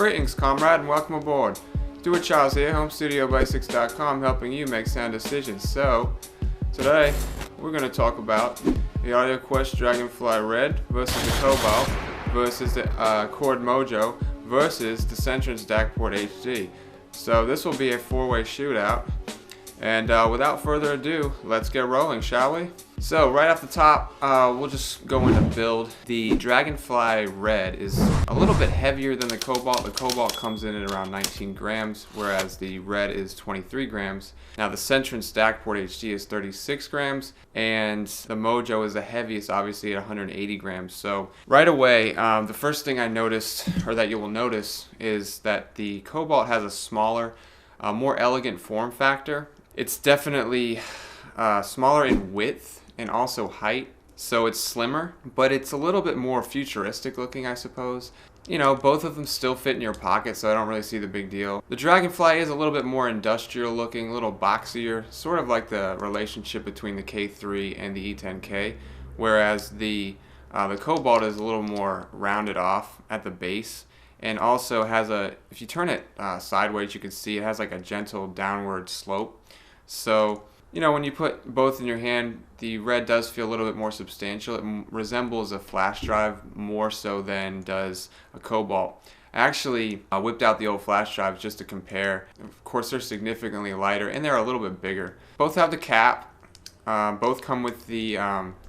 Greetings, comrade, and welcome aboard. Stuart Charles here, HomeStudioBasics.com, helping you make sound decisions. So, today we're going to talk about the AudioQuest DragonFly Red versus the Cobalt versus the Chord Mojo versus the Centrance DACport HD. So this will be a four-way shootout. And without further ado, let's get rolling, shall we? So right off the top, we'll just go into build. The DragonFly Red is a little bit heavier than the Cobalt. The Cobalt comes in at around 19 grams, whereas the Red is 23 grams. Now the Centrance DACport HD is 36 grams, and the Mojo is the heaviest, obviously at 180 grams. So right away, the first thing I noticed, or that you will notice, is that the Cobalt has a smaller, more elegant form factor. It's definitely smaller in width and also height, so it's slimmer, but it's a little bit more futuristic looking, I suppose. You know, both of them still fit in your pocket, so I don't really see the big deal. The DragonFly is a little bit more industrial looking, a little boxier, sort of like the relationship between the K3 and the E10K, whereas the Cobalt is a little more rounded off at the base, and also has a, if you turn it sideways, you can see it has like a gentle downward slope. So, you know, when you put both in your hand, the Red does feel a little bit more substantial. It resembles a flash drive more so than does a Cobalt. I actually whipped out the old flash drives just to compare. Of course, they're significantly lighter and they're a little bit bigger. Both have the cap. Both come with the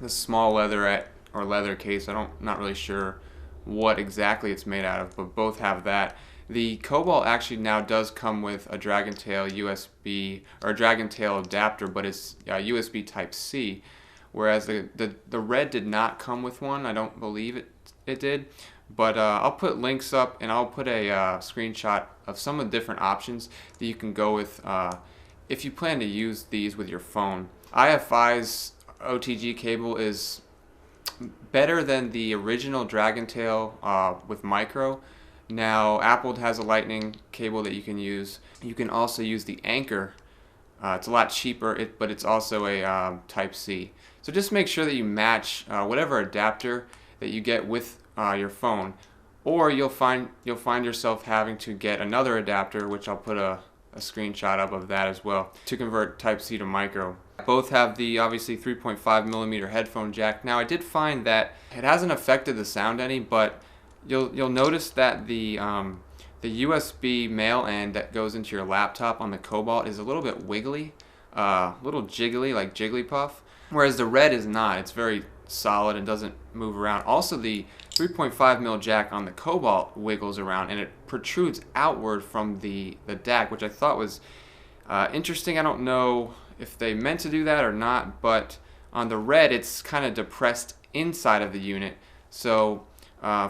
small leatherette or leather case. Not really sure what exactly it's made out of, but both have that. The Cobalt actually now does come with a DragonTail USB or a DragonTail adapter, but it's USB Type-C, whereas the Red did not come with one. I don't believe it did, but I'll put links up and I'll put a screenshot of some of the different options that you can go with if you plan to use these with your phone. IFI's OTG cable is better than the original DragonTail with micro. Now, Apple has a lightning cable that you can use. You can also use the Anchor. It's a lot cheaper, but it's also a Type-C. So just make sure that you match whatever adapter that you get with your phone, or you'll find yourself having to get another adapter, which I'll put a screenshot of that as well, to convert Type-C to micro. Both have the obviously 3.5mm headphone jack. Now, I did find that it hasn't affected the sound any, but You'll notice that the USB male end that goes into your laptop on the Cobalt is a little bit wiggly, a little jiggly, like Jigglypuff, whereas the Red is not. It's very solid and doesn't move around. Also, the 3.5mm jack on the Cobalt wiggles around and it protrudes outward from the DAC, which I thought was interesting. I don't know if they meant to do that or not, but on the Red it's kind of depressed inside of the unit. So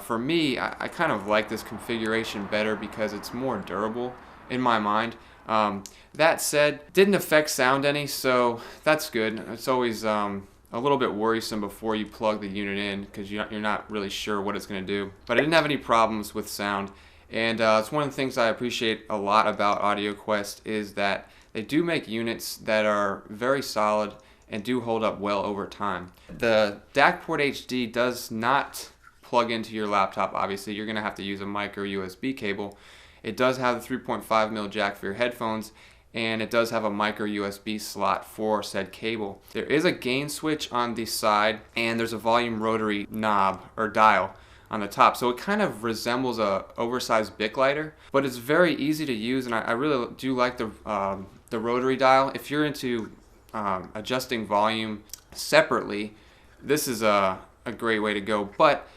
for me, I kind of like this configuration better because it's more durable in my mind. That said, didn't affect sound any, so that's good. It's always a little bit worrisome before you plug the unit in because you're not really sure what it's going to do. But I didn't have any problems with sound, and it's one of the things I appreciate a lot about AudioQuest is that they do make units that are very solid and do hold up well over time. The DACport HD does not plug into your laptop. Obviously, you're going to have to use a micro USB cable. It does have the 3.5mm jack for your headphones, and it does have a micro USB slot for said cable. There is a gain switch on the side, and there's a volume rotary knob or dial on the top. So it kind of resembles a oversized Bic lighter, but it's very easy to use, and I really do like the rotary dial. If you're into adjusting volume separately, this is a great way to go. But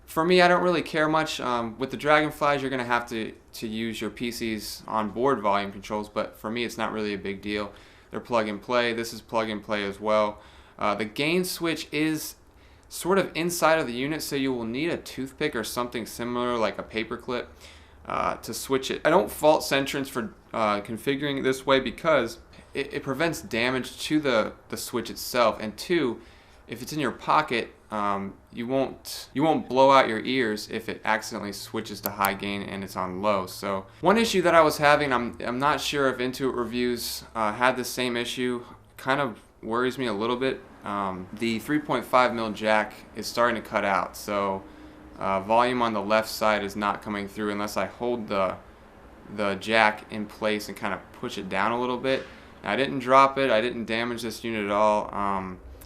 for me, I don't really care much. With the DragonFlies, you're going to have to use your PC's onboard volume controls, but for me, it's not really a big deal. They're plug and play. This is plug and play as well. The gain switch is sort of inside of the unit, so you will need a toothpick or something similar, like a paper clip, to switch it. I don't fault Centrance for configuring it this way because it prevents damage to the switch itself, and two, if it's in your pocket, you won't blow out your ears if it accidentally switches to high gain and it's on low. So one issue that I was having, I'm not sure if Intuit Reviews had the same issue. Kind of worries me a little bit. The 3.5mm jack is starting to cut out, so volume on the left side is not coming through unless I hold the jack in place and kind of push it down a little bit. Now, I didn't drop it, I didn't damage this unit at all,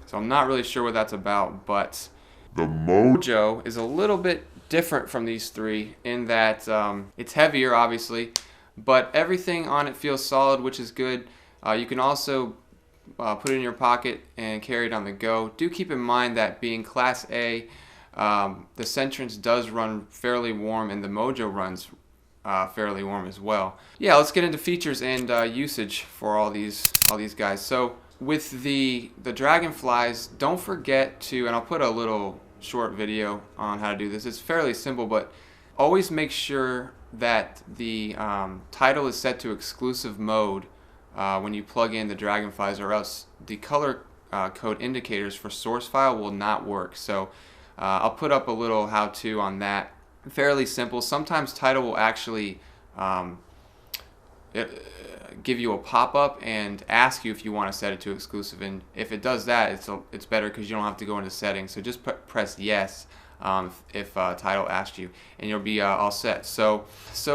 so I'm not really sure what that's about, but the Mojo is a little bit different from these three in that it's heavier, obviously, but everything on it feels solid, which is good. You can also put it in your pocket and carry it on the go. Do keep in mind that being Class A, the Centrance does run fairly warm, and the Mojo runs fairly warm as well. Yeah, let's get into features and usage for all these guys. So with the Dragonflies, don't forget to, and I'll put a little short video on how to do this. It's fairly simple, but always make sure that the title is set to exclusive mode when you plug in the Dragonflies, or else the color code indicators for source file will not work. So I'll put up a little how-to on that. Fairly simple. Sometimes title will actually give you a pop-up and ask you if you want to set it to exclusive, and if it does that, it's better because you don't have to go into settings. So just press yes if title asks you, and you'll be all set. So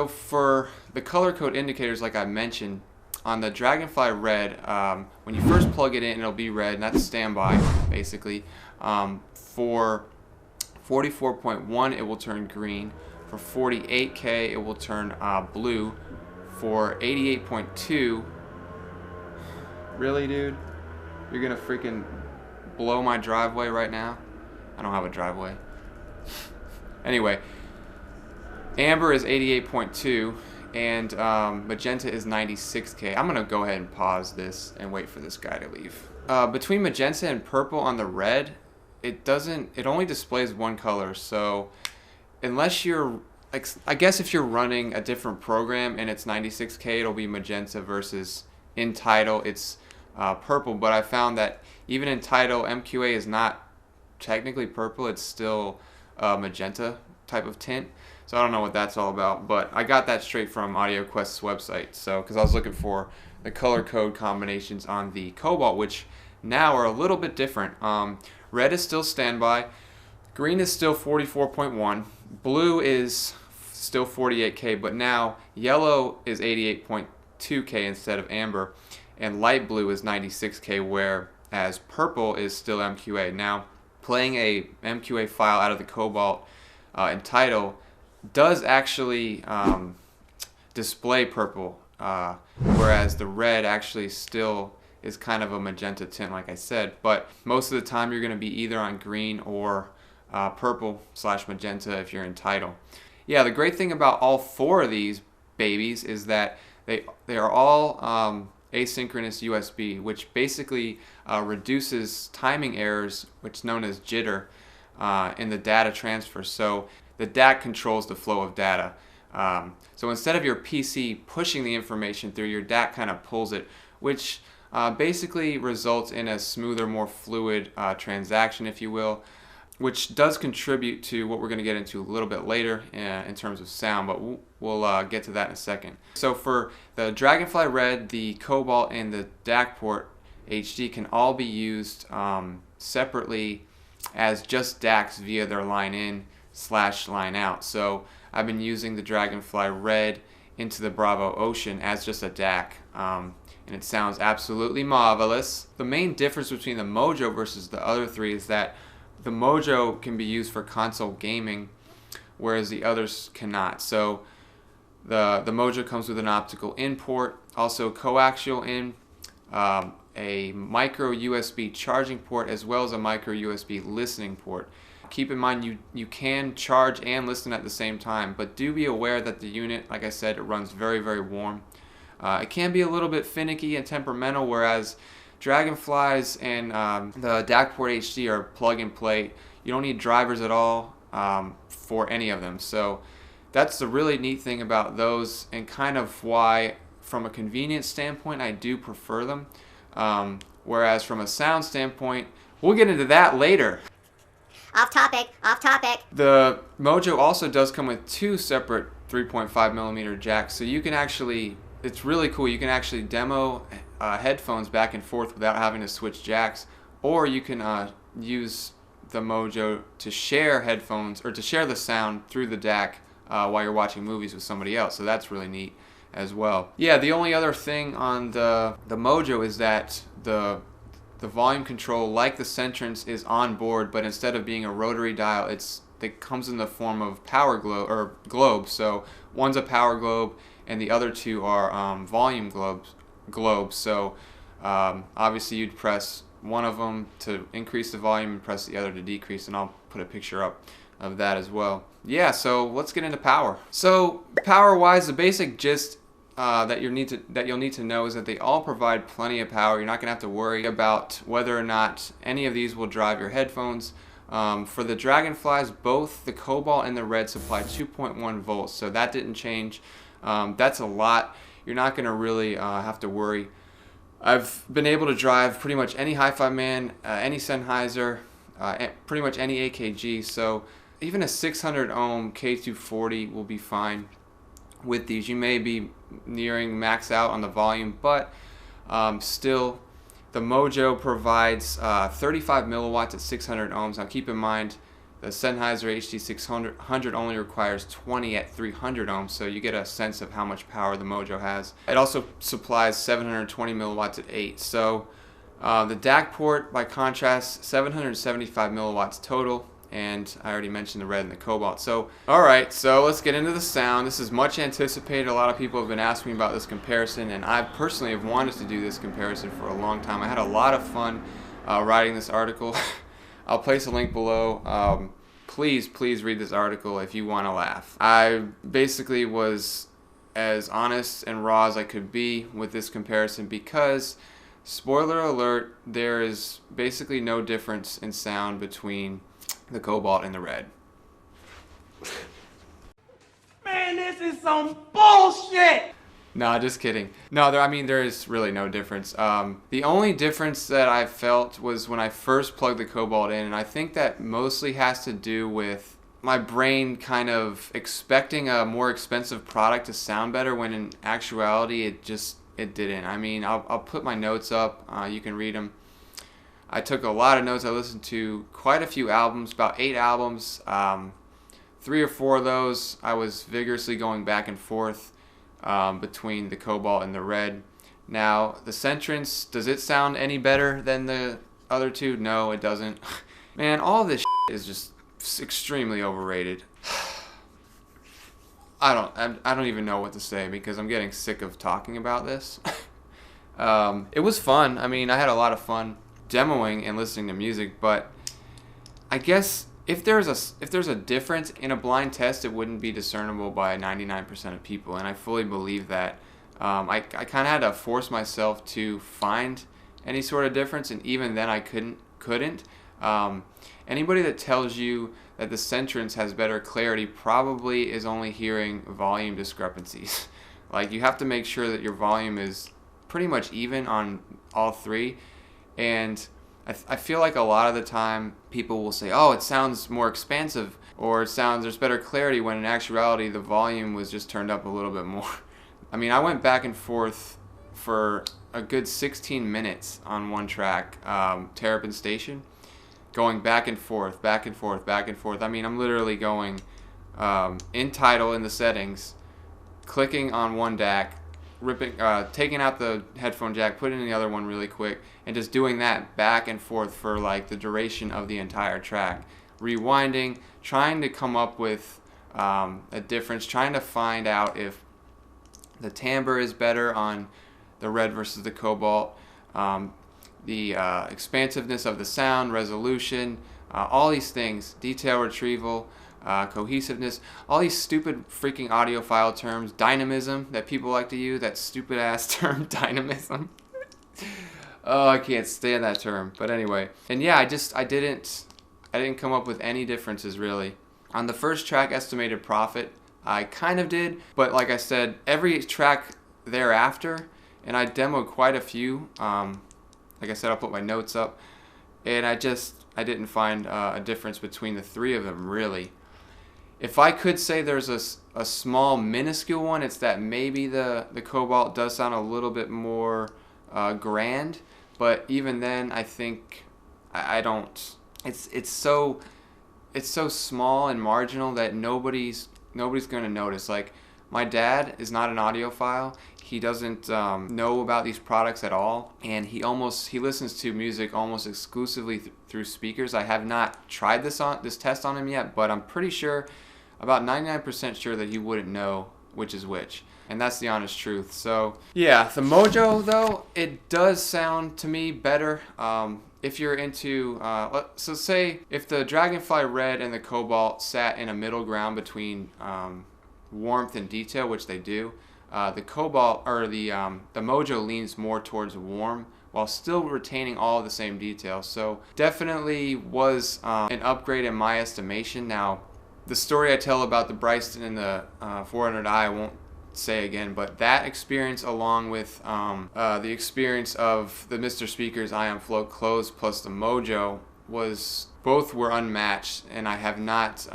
for the color code indicators, like I mentioned, on the Dragonfly Red, when you first plug it in, it'll be red, and that's standby basically. For 44.1 it will turn green. For 48K it will turn blue. For 88.2, really, dude? You're gonna freaking blow my driveway right now? I don't have a driveway. Anyway, amber is 88.2 and magenta is 96K. I'm gonna go ahead and pause this and wait for this guy to leave. Between magenta and purple on the red, it only displays one color, so unless you're, like, I guess if you're running a different program and it's 96K, it'll be magenta, versus in title it's purple. But I found that even in title, MQA is not technically purple, it's still magenta type of tint. So I don't know what that's all about, but I got that straight from AudioQuest's website. So because I was looking for the color code combinations on the Cobalt, which now are a little bit different. Red is still standby, green is still 44.1, blue is still 48K, but now yellow is 88.2K instead of amber, and light blue is 96K, whereas purple is still MQA. Now, playing a MQA file out of the Cobalt in title does actually display purple, whereas the red actually still is kind of a magenta tint, like I said. But most of the time you're going to be either on green or purple / magenta if you're in title. Yeah, the great thing about all four of these babies is that they are all asynchronous USB, which basically reduces timing errors, which is known as jitter, in the data transfer. So the DAC controls the flow of data. So instead of your PC pushing the information through, your DAC kind of pulls it, which basically results in a smoother, more fluid transaction, if you will, which does contribute to what we're going to get into a little bit later in terms of sound, but we'll get to that in a second. So for the Dragonfly Red, the Cobalt, and the DACport HD can all be used separately as just DACs via their line in / line out. So I've been using the Dragonfly Red into the Bravo Ocean as just a DAC, and it sounds absolutely marvelous. The main difference between the Mojo versus the other three is that the Mojo can be used for console gaming, whereas the others cannot. So the Mojo comes with an optical in port, also coaxial in, a micro USB charging port, as well as a micro USB listening port. Keep in mind you can charge and listen at the same time, but do be aware that the unit, like I said, it runs very, very warm. It can be a little bit finicky and temperamental, whereas Dragonflies and the DACport HD are plug and play. You don't need drivers at all for any of them. So that's the really neat thing about those, and kind of why, from a convenience standpoint, I do prefer them. Whereas from a sound standpoint, we'll get into that later. Off topic, off topic. The Mojo also does come with two separate 3.5mm jacks, so you can actually, it's really cool, you can actually demo headphones back and forth without having to switch jacks, or you can use the Mojo to share headphones or to share the sound through the DAC while you're watching movies with somebody else. So that's really neat as well. Yeah, the only other thing on the Mojo is that the volume control, like the Centrance, is on board, but instead of being a rotary dial, it comes in the form of power globes. So one's a power globe, and the other two are volume globes. So obviously you'd press one of them to increase the volume and press the other to decrease, and I'll put a picture up of that as well. Yeah, so let's get into power. So power-wise, the basic gist that you'll need to know is that they all provide plenty of power. You're not going to have to worry about whether or not any of these will drive your headphones. For the DragonFlies, both the Cobalt and the Red supply 2.1 volts, so that didn't change. That's a lot. You're not going to really have to worry. I've been able to drive pretty much any Hi-Fi Man, any Sennheiser, pretty much any AKG, so even a 600 ohm K240 will be fine with these. You may be nearing max out on the volume, but still the Mojo provides 35 milliwatts at 600 ohms. Now keep in mind the Sennheiser HD600 only requires 20 at 300 ohms, so you get a sense of how much power the Mojo has. It also supplies 720 milliwatts at 8. So the DACport, by contrast, 775 milliwatts total, and I already mentioned the Red and the Cobalt. So alright, so let's get into the sound. This is much anticipated. A lot of people have been asking me about this comparison, and I personally have wanted to do this comparison for a long time. I had a lot of fun writing this article. I'll place a link below. Please read this article if you want to laugh. I basically was as honest and raw as I could be with this comparison because, spoiler alert, there is basically no difference in sound between the Cobalt and the Red. Man, this is some bullshit! No, just kidding. No, there is really no difference. The only difference that I felt was when I first plugged the Cobalt in, and I think that mostly has to do with my brain kind of expecting a more expensive product to sound better when in actuality it didn't. I mean, I'll put my notes up. You can read them. I took a lot of notes. I listened to quite a few albums, about 8 albums. 3 or 4 of those I was vigorously going back and forth between the Cobalt and the Red. Now, the Centrance, does it sound any better than the other two? No, it doesn't. Man, all this is just extremely overrated. I don't even know what to say because I'm getting sick of talking about this. It was fun. I mean, I had a lot of fun demoing and listening to music, but I guess if there's a difference in a blind test, it wouldn't be discernible by 99% of people, and I fully believe that. I kind of had to force myself to find any sort of difference, and even then I couldn't. Anybody that tells you that the Centrance has better clarity probably is only hearing volume discrepancies. Like, you have to make sure that your volume is pretty much even on all 3. And I feel like a lot of the time people will say, oh, it sounds more expansive, or there's better clarity, when in actuality the volume was just turned up a little bit more. I mean, I went back and forth for a good 16 minutes on one track, Terrapin Station, going back and forth, back and forth, back and forth. I mean, I'm literally going in title in the settings, clicking on one DAC, taking out the headphone jack, putting in the other one really quick, and just doing that back and forth for like the duration of the entire track. Rewinding, trying to come up with a difference, trying to find out if the timbre is better on the Red versus the Cobalt, the expansiveness of the sound, resolution, all these things, detail retrieval, cohesiveness, all these stupid freaking audiophile terms, dynamism that people like to use, that stupid ass term, dynamism. Oh, I can't stand that term. But anyway, and yeah, I didn't come up with any differences really. On the first track, Estimated Profit, I kind of did, but like I said, every track thereafter, and I demoed quite a few. Like I said, I'll put my notes up, and I didn't find a difference between the 3 of them really. If I could say there's a small minuscule one, it's that maybe the Cobalt does sound a little bit more grand, but even then I think it it's so small and marginal that nobody's going to notice. Like, my dad is not an audiophile. He doesn't know about these products at all, and he listens to music almost exclusively through speakers. I have not tried this test on him yet, but I'm pretty sure, about 99% sure, that he wouldn't know which is which. And that's the honest truth. So yeah, the Mojo though, it does sound to me better. If you're into, so say if the DragonFly Red and the Cobalt sat in a middle ground between warmth and detail, which they do, the Cobalt or the Mojo leans more towards warm while still retaining all of the same details. So definitely was an upgrade in my estimation. Now, the story I tell about the Bryson and the 400i I won't say again, but that experience, along with the experience of the Mr. Speaker's Ion Float Close plus the Mojo, both were unmatched, and I have not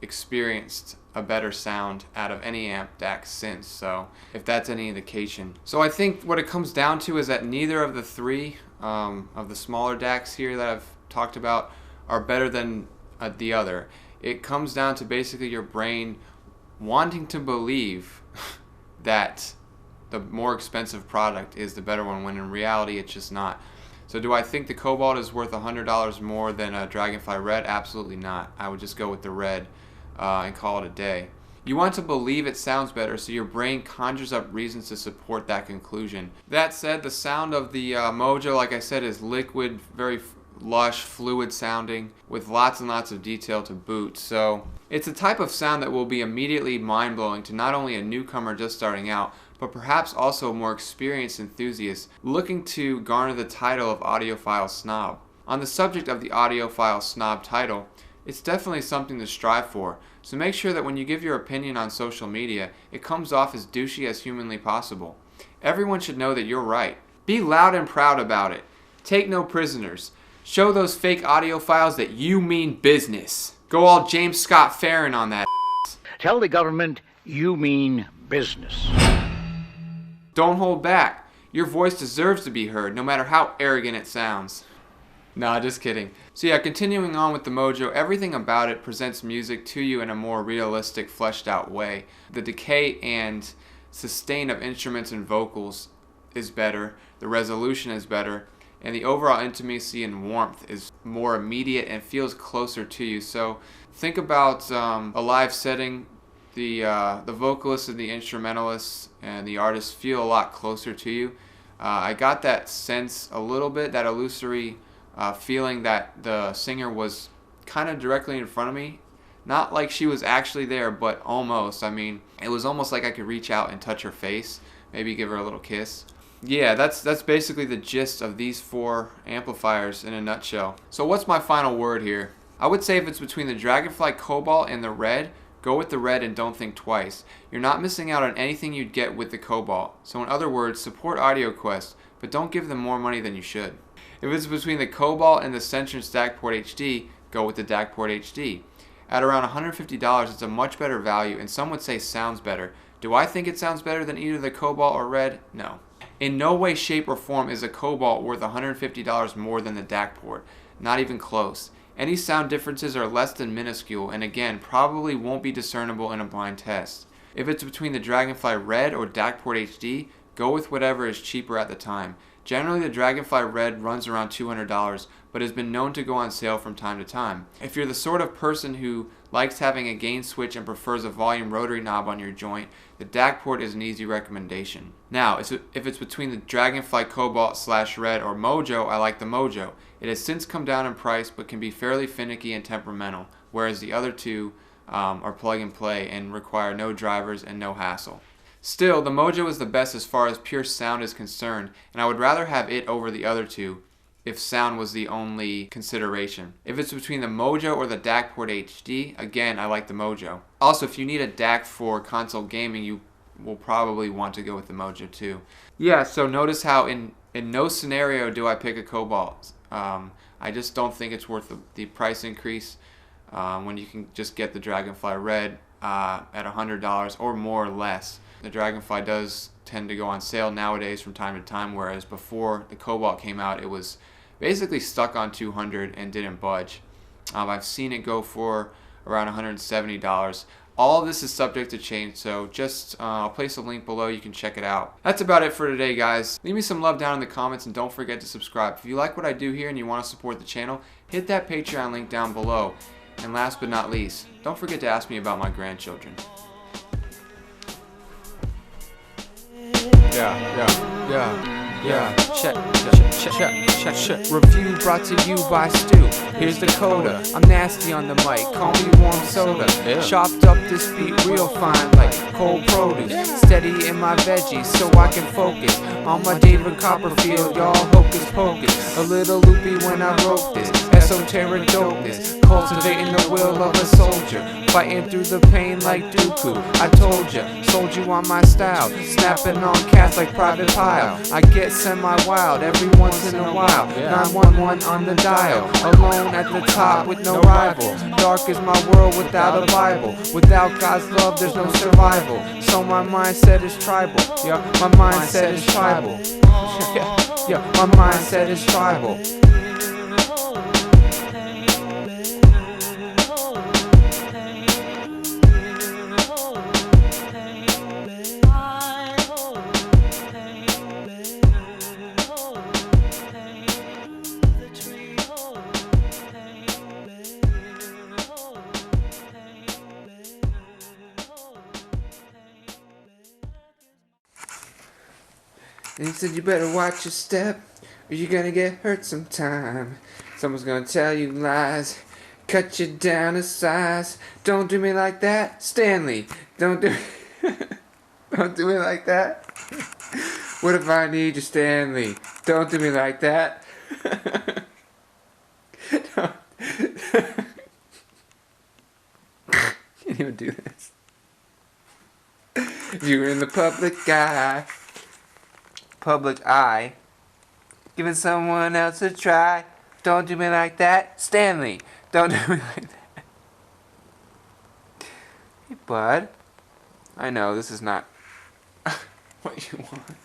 experienced a better sound out of any amp DAC since, so if that's any indication. So I think what it comes down to is that neither of the three of the smaller DACs here that I've talked about are better than the other. It comes down to basically your brain wanting to believe that the more expensive product is the better one, when in reality it's just not. So do I think the Cobalt is worth $100 more than a DragonFly Red? Absolutely not. I would just go with the Red and call it a day. You want to believe it sounds better, so your brain conjures up reasons to support that conclusion. That said, the sound of the Mojo, like I said, is liquid, very lush, fluid sounding, with lots and lots of detail to boot. So it's a type of sound that will be immediately mind-blowing to not only a newcomer just starting out, but perhaps also a more experienced enthusiast looking to garner the title of audiophile snob. On the subject of the audiophile snob title, it's definitely something to strive for, so make sure that when you give your opinion on social media, it comes off as douchey as humanly possible. Everyone should know that you're right. Be loud and proud about it. Take no prisoners. Show those fake audiophiles that you mean business. Go all James Scott Farron on that. Tell the government you mean business. Don't hold back. Your voice deserves to be heard, no matter how arrogant it sounds. Nah, just kidding. So yeah, continuing on with the Mojo, everything about it presents music to you in a more realistic, fleshed out way. The decay and sustain of instruments and vocals is better, the resolution is better, and the overall intimacy and warmth is more immediate and feels closer to you. So think about a live setting. The vocalists and the instrumentalists and the artists feel a lot closer to you. I got that sense a little bit, that illusory feeling that the singer was kind of directly in front of me. Not like she was actually there, but almost. I mean, it was almost like I could reach out and touch her face, maybe give her a little kiss. Yeah, that's basically the gist of these four amplifiers in a nutshell. So what's my final word here? I would say if it's between the DragonFly Cobalt and the Red, go with the Red and don't think twice. You're not missing out on anything you'd get with the Cobalt. So in other words, support AudioQuest, but don't give them more money than you should. If it's between the Cobalt and the Centrance DACport HD, go with the DACport HD. At around $150, it's a much better value, and some would say sounds better. Do I think it sounds better than either the Cobalt or Red? No. In no way, shape, or form is a Cobalt worth $150 more than the DACport. Not even close. Any sound differences are less than minuscule, and again, probably won't be discernible in a blind test. If it's between the DragonFly Red or DACport HD, go with whatever is cheaper at the time. Generally, the DragonFly Red runs around $200, but has been known to go on sale from time to time. If you're the sort of person who likes having a gain switch and prefers a volume rotary knob on your joint, the DACport is an easy recommendation. Now, if it's between the DragonFly Cobalt/Red or Mojo, I like the Mojo. It has since come down in price, but can be fairly finicky and temperamental, whereas the other two are plug and play and require no drivers and no hassle. Still, the Mojo is the best as far as pure sound is concerned, and I would rather have it over the other two if sound was the only consideration. If it's between the Mojo or the DACport HD, again, I like the Mojo. Also, if you need a DAC for console gaming, you will probably want to go with the Mojo too. Yeah, so notice how in no scenario do I pick a Cobalt. I just don't think it's worth the price increase when you can just get the DragonFly Red at $100 or more or less. The DragonFly does tend to go on sale nowadays from time to time, whereas before the Cobalt came out, it was basically stuck on 200 and didn't budge. I've seen it go for around $170. All of this is subject to change, so just I'll place a link below. You can check it out. That's about it for today, guys. Leave me some love down in the comments, and don't forget to subscribe. If you like what I do here and you want to support the channel, hit that Patreon link down below. And last but not least, don't forget to ask me about my grandchildren. Check. Review brought to you by Stu. Here's the coda. I'm nasty on the mic. Call me warm soda. Chopped up this beat real fine like cold produce. Steady in my veggies so I can focus on my David Copperfield. Y'all hocus pocus. A little loopy when I wrote this. Esoteric dopeness. Cultivating the will of a soldier. Fighting through the pain like Dooku. I told ya, sold you on my style. Snapping on cats like Private Pile. I get semi-wild every once in a while. 911 on the dial. Alone at the top with no rival. Dark is my world without a Bible. Without God's love there's no survival. So my mindset is tribal. Yeah, my mindset is tribal. Yeah, my mindset is tribal. And he said you better watch your step or you're gonna get hurt sometime. Someone's gonna tell you lies, cut you down to size. Don't do me like that, Stanley. Don't do don't do me like that. What if I need you, Stanley? Don't do me like that. Can't even do this. You're in the public eye, giving someone else a try. Don't do me like that, Stanley. Don't do me like that. Hey, bud. I know this is not what you want.